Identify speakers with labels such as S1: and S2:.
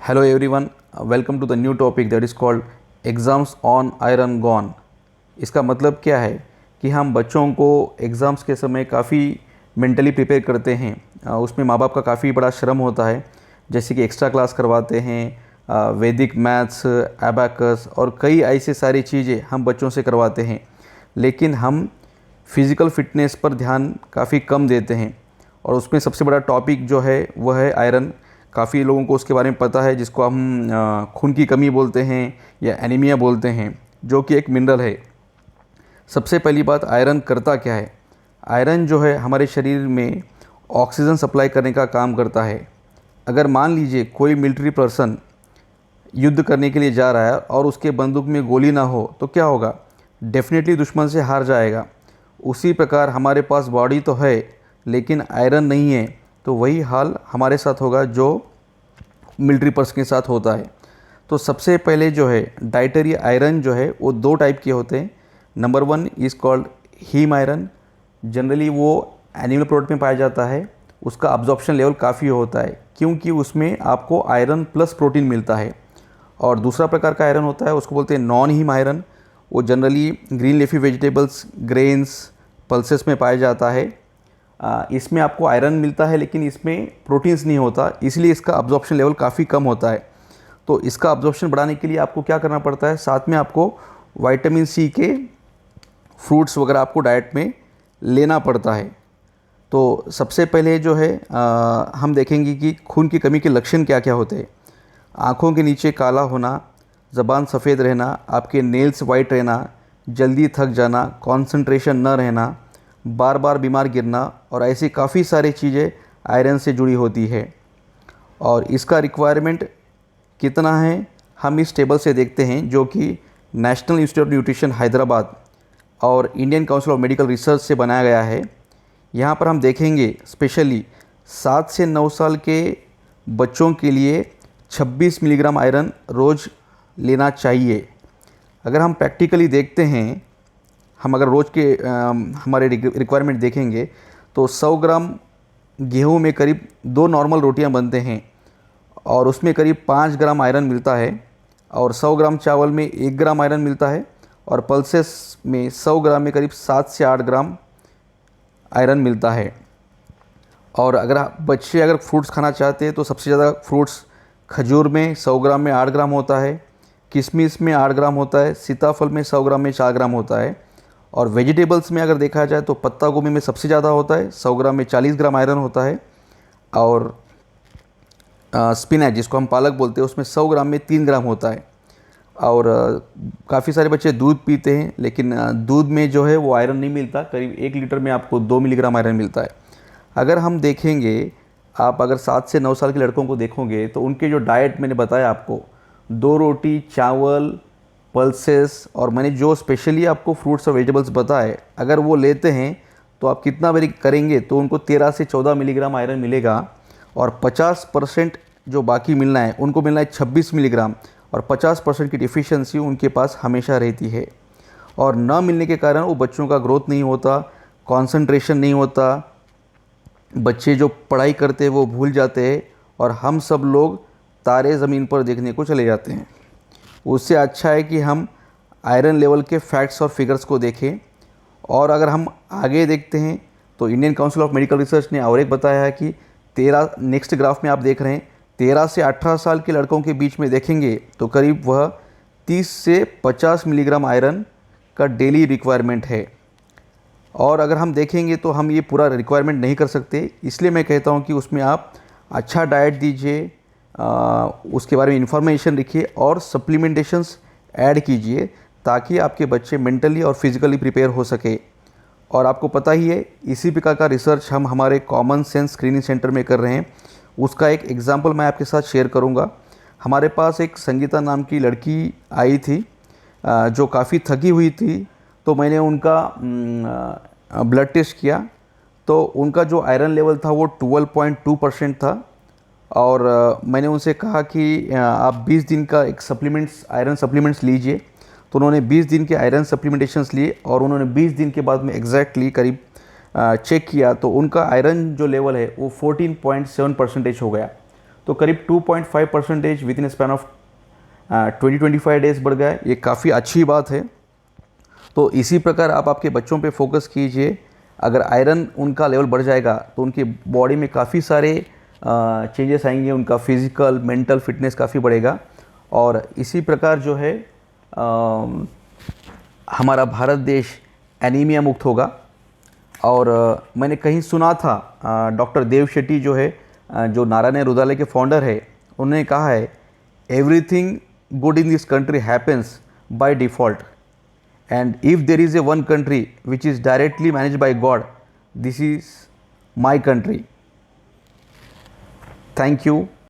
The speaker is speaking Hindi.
S1: Hello everyone, welcome to the new topic that is called exams on iron gone. इसका मतलब क्या है कि हम बच्चों को एग्ज़ाम्स के समय काफ़ी मेंटली प्रिपेयर करते हैं। उसमें माँ बाप का काफ़ी बड़ा श्रम होता है, जैसे कि एक्स्ट्रा क्लास करवाते हैं, वैदिक मैथ्स, एबाकस और कई ऐसी सारी चीज़ें हम बच्चों से करवाते हैं। लेकिन हम फिज़िकल फ़िटनेस पर ध्यान काफ़ी कम देते हैं और उसमें सबसे बड़ा टॉपिक जो है वह है आयरन। काफ़ी लोगों को उसके बारे में पता है, जिसको हम खून की कमी बोलते हैं या एनीमिया बोलते हैं, जो कि एक मिनरल है। सबसे पहली बात, आयरन करता क्या है? आयरन जो है हमारे शरीर में ऑक्सीजन सप्लाई करने का काम करता है। अगर मान लीजिए कोई मिलिट्री पर्सन युद्ध करने के लिए जा रहा है और उसके बंदूक में गोली ना हो तो क्या होगा? डेफिनेटली दुश्मन से हार जाएगा। उसी प्रकार हमारे पास बॉडी तो है लेकिन आयरन नहीं है, तो वही हाल हमारे साथ होगा जो मिलिट्री पर्सन के साथ होता है। तो सबसे पहले जो है डाइटरी आयरन जो है वो दो टाइप के होते हैं। Number 1 is called heme iron. Generally वो एनिमल प्रोडक्ट में पाया जाता है। उसका अब्जॉर्प्शन लेवल काफ़ी होता है क्योंकि उसमें आपको आयरन प्लस प्रोटीन मिलता है। और दूसरा प्रकार का आयरन होता है, उसको बोलते हैं नॉन हीम आयरन। वो generally green leafy vegetables, grains, pulses में पाया जाता है। इसमें आपको आयरन मिलता है लेकिन इसमें प्रोटीन्स नहीं होता, इसलिए इसका अब्जॉर्प्शन लेवल काफ़ी कम होता है। तो इसका अब्जॉर्प्शन बढ़ाने के लिए आपको क्या करना पड़ता है? साथ में आपको विटामिन सी के फ्रूट्स वगैरह आपको डाइट में लेना पड़ता है। तो सबसे पहले जो है हम देखेंगे कि खून की कमी के लक्षण क्या क्या होते हैं। आँखों के नीचे काला होना, ज़बान सफ़ेद रहना, आपके नेल्स वाइट रहना, जल्दी थक जाना, कंसंट्रेशन न रहना, बार बार बीमार गिरना और ऐसी काफ़ी सारी चीज़ें आयरन से जुड़ी होती है। और इसका रिक्वायरमेंट कितना है हम इस टेबल से देखते हैं, जो कि National Institute of Nutrition Hyderabad और Indian Council of Medical Research से बनाया गया है। यहाँ पर हम देखेंगे स्पेशली 7 से 9 साल के बच्चों के लिए 26 मिलीग्राम आयरन रोज़ लेना चाहिए। अगर हम प्रैक्टिकली देखते हैं, हम अगर रोज़ के हमारे रिक्वायरमेंट देखेंगे तो 100 ग्राम गेहूं में करीब 2 नॉर्मल रोटियां बनते हैं और उसमें करीब 5 ग्राम आयरन मिलता है। और 100 ग्राम चावल में 1 ग्राम आयरन मिलता है और पल्सेस में 100 ग्राम में करीब 7 से 8 ग्राम आयरन मिलता है। और अगर बच्चे अगर फ्रूट्स खाना चाहते हैं तो सबसे ज़्यादा फ्रूट्स खजूर में 100 ग्राम में 8 ग्राम होता है, किशमिश में 8 ग्राम होता है, सीताफल में 100 ग्राम में 4 ग्राम होता है। और वेजिटेबल्स में अगर देखा जाए तो पत्ता गोभी में सबसे ज़्यादा होता है, 100 ग्राम में 40 ग्राम आयरन होता है। और स्पिनच जिसको हम पालक बोलते हैं उसमें 100 ग्राम में 3 ग्राम होता है। और काफ़ी सारे बच्चे दूध पीते हैं लेकिन दूध में जो है वो आयरन नहीं मिलता, करीब 1 लीटर में आपको 2 मिलीग्राम आयरन मिलता है। अगर हम देखेंगे, आप अगर 7 से 9 साल के लड़कों को देखोगे तो उनके जो डाइट मैंने बताया आपको, 2 रोटी, चावल, पल्सेस और मैंने जो स्पेशली आपको फ्रूट्स और वेजिटेबल्स बताए, अगर वो लेते हैं तो आप कितना बारी करेंगे तो उनको 13 से 14 मिलीग्राम आयरन मिलेगा। और 50% जो बाकी मिलना है उनको मिलना है 26 मिलीग्राम। और 50% की डिफिशियंसी उनके पास हमेशा रहती है। और न मिलने के कारण वो बच्चों का ग्रोथ नहीं होता, कंसंट्रेशन नहीं होता, बच्चे जो पढ़ाई करते हैं वो भूल जाते हैं और हम सब लोग तारे ज़मीन पर देखने को चले जाते हैं। उससे अच्छा है कि हम आयरन लेवल के फैक्ट्स और फिगर्स को देखें। और अगर हम आगे देखते हैं तो Indian Council of Medical research ने और एक बताया है कि 13, नेक्स्ट ग्राफ में आप देख रहे हैं, 13 से 18 साल के लड़कों के बीच में देखेंगे तो करीब वह 30 से 50 मिलीग्राम आयरन का डेली रिक्वायरमेंट है। और अगर हम देखेंगे तो हम ये पूरा रिक्वायरमेंट नहीं कर सकते, इसलिए मैं कहता हूँ कि उसमें आप अच्छा डाइट दीजिए, उसके बारे में इंफॉर्मेशन लिखिए और सप्लीमेंटेशंस ऐड कीजिए ताकि आपके बच्चे मेंटली और फिज़िकली प्रिपेयर हो सके। और आपको पता ही है, इसी प्रकार का रिसर्च हम हमारे कॉमन सेंस स्क्रीनिंग सेंटर में कर रहे हैं। उसका एक एग्जांपल मैं आपके साथ शेयर करूंगा। हमारे पास एक संगीता नाम की लड़की आई थी जो काफ़ी थकी हुई थी। तो मैंने उनका ब्लड टेस्ट किया तो उनका जो आयरन लेवल था वो 12.2% था। और मैंने उनसे कहा कि आप 20 दिन का एक आयरन सप्लीमेंट्स लीजिए। तो उन्होंने 20 दिन के आयरन सप्लीमेंटेशंस लिए और उन्होंने 20 दिन के बाद में एग्जैक्टली करीब चेक किया तो उनका आयरन जो लेवल है वो 14.7% हो गया। तो करीब 2.5% with in span of 20-25 days बढ़ गया है। ये काफ़ी अच्छी बात है। तो इसी प्रकार आप आपके बच्चों पे फोकस कीजिए। अगर आयरन उनका लेवल बढ़ जाएगा तो उनकी बॉडी में काफ़ी सारे चेंजेस आएंगे, उनका फिज़िकल मेंटल फिटनेस काफ़ी बढ़ेगा। और इसी प्रकार जो है हमारा भारत देश एनीमिया मुक्त होगा। और मैंने कहीं सुना था डॉक्टर देव शेट्टी जो है जो नारायण हृदयालय के फाउंडर है, उन्होंने कहा है everything good in this country happens by default and if there is a one country which is directly manage by God, this is my country. Thank you.